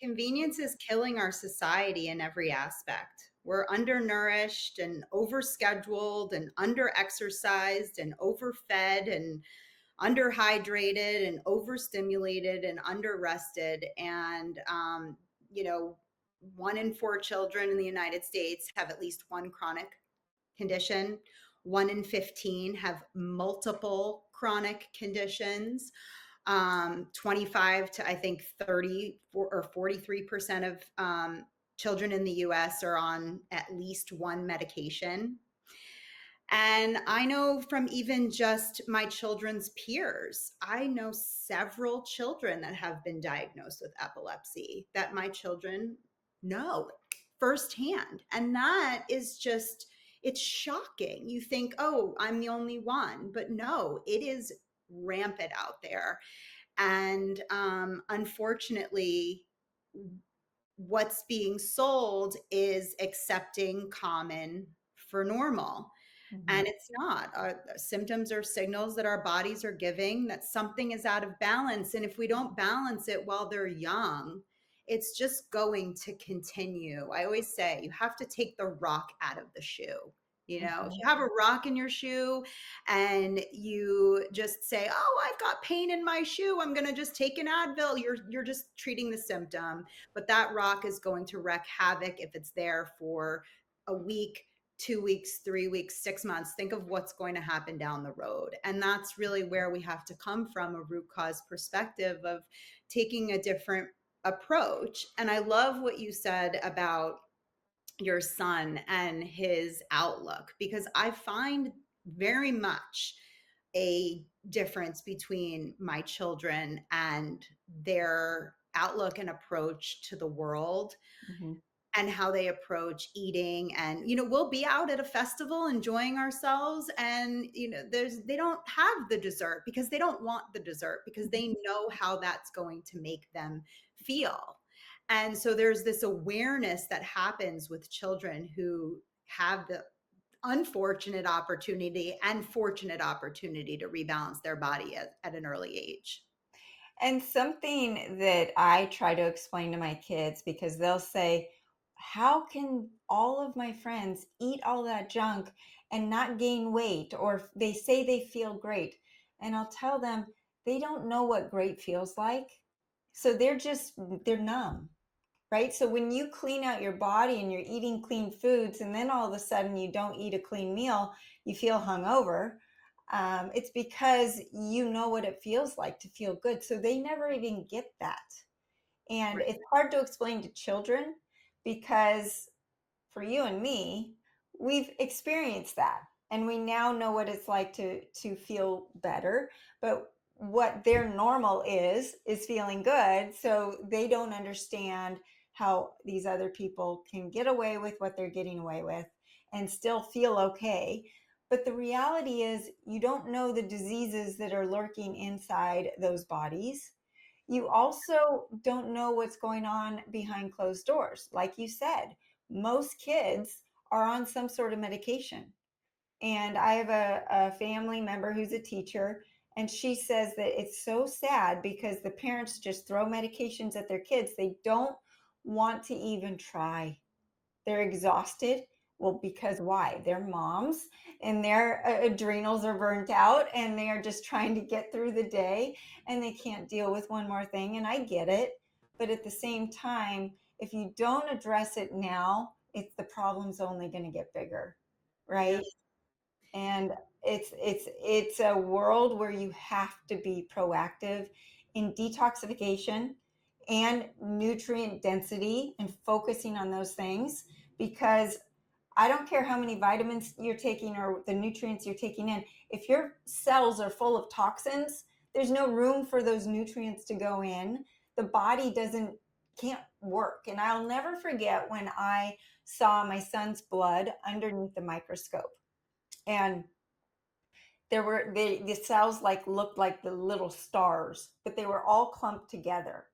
convenience is killing our society in every aspect. We're undernourished and overscheduled and underexercised and overfed and underhydrated and overstimulated and underrested. And, you know, 1 in 4 children in the United States have at least one chronic condition. 1 in 15 have multiple chronic conditions. 25 to I think 30 or 43% of children in the US are on at least one medication. And I know from even just my children's peers, I know several children that have been diagnosed with epilepsy that my children know firsthand. And that is just, it's shocking. You think, oh, I'm the only one. But no, it is rampant out there. And unfortunately, what's being sold is accepting common for normal. Mhm. And it's not. Our symptoms are signals that our bodies are giving that something is out of balance. And if we don't balance it while they're young, it's just going to continue. I always say you have to take the rock out of the shoe. You know, if Mhm. you have a rock in your shoe and you just say, "Oh, I've got pain in my shoe. I'm going to just take an Advil." You're just treating the symptom, but that rock is going to wreak havoc if it's there for a week, 2 weeks, 3 weeks, 6 months. Think of what's going to happen down the road. And that's really where we have to come from, a root cause perspective of taking a different approach. And I love what you said about your son and his outlook, because I find very much a difference between my children and their outlook and approach to the world Mhm. and how they approach eating. And we'll be out at a festival enjoying ourselves, and they don't have the dessert because they don't want the dessert, because they know how that's going to make them feel. And so there's this awareness that happens with children who have the unfortunate opportunity and fortunate opportunity to rebalance their body at an early age. And something that I try to explain to my kids, because they'll say, how can all of my friends eat all that junk and not gain weight? Or they say they feel great. And I'll tell them they don't know what great feels like. So they're numb, right? So when you clean out your body and you're eating clean foods, and then all of a sudden you don't eat a clean meal, you feel hungover. It's because you know what it feels like to feel good. So they never even get that. And Right. it's hard to explain to children because for you and me, we've experienced that. And we now know what it's like to feel better. But what their normal is feeling good. So they don't understand how these other people can get away with what they're getting away with and still feel okay. But the reality is, you don't know the diseases that are lurking inside those bodies. You also don't know what's going on behind closed doors. Like you said, most kids are on some sort of medication. And I have a family member who's a teacher, and she says that it's so sad because the parents just throw medications at their kids. They don't want to even try. They're exhausted. Well, because why? They're moms and their adrenals are burnt out and they are just trying to get through the day and they can't deal with one more thing. And I get it. But at the same time, if you don't address it now, the problem's only going to get bigger, Yeah. right? And it's a world where you have to be proactive in detoxification and nutrient density and focusing on those things, because I don't care how many vitamins you're taking or the nutrients you're taking in. If your cells are full of toxins, there's no room for those nutrients to go in. The body can't work. And I'll never forget when I saw my son's blood underneath the microscope. And the cells looked like the little stars, but they were all clumped together.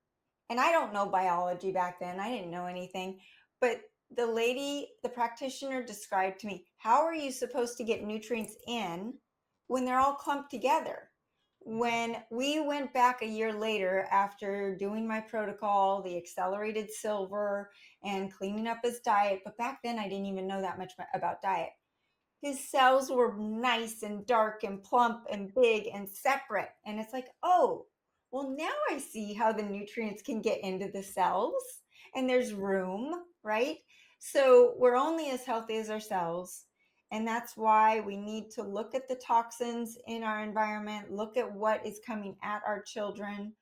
And I don't know biology back then. I didn't know anything. But the practitioner described to me, how are you supposed to get nutrients in when they're all clumped together? When we went back a year later after doing my protocol, the accelerated silver, and cleaning up his diet, but back then I didn't even know that much about diet. His cells were nice and dark and plump and big and separate. And it's like, oh, well, now I see how the nutrients can get into the cells and there's room, right? So we're only as healthy as our cells. And that's why we need to look at the toxins in our environment, look at what is coming at our children,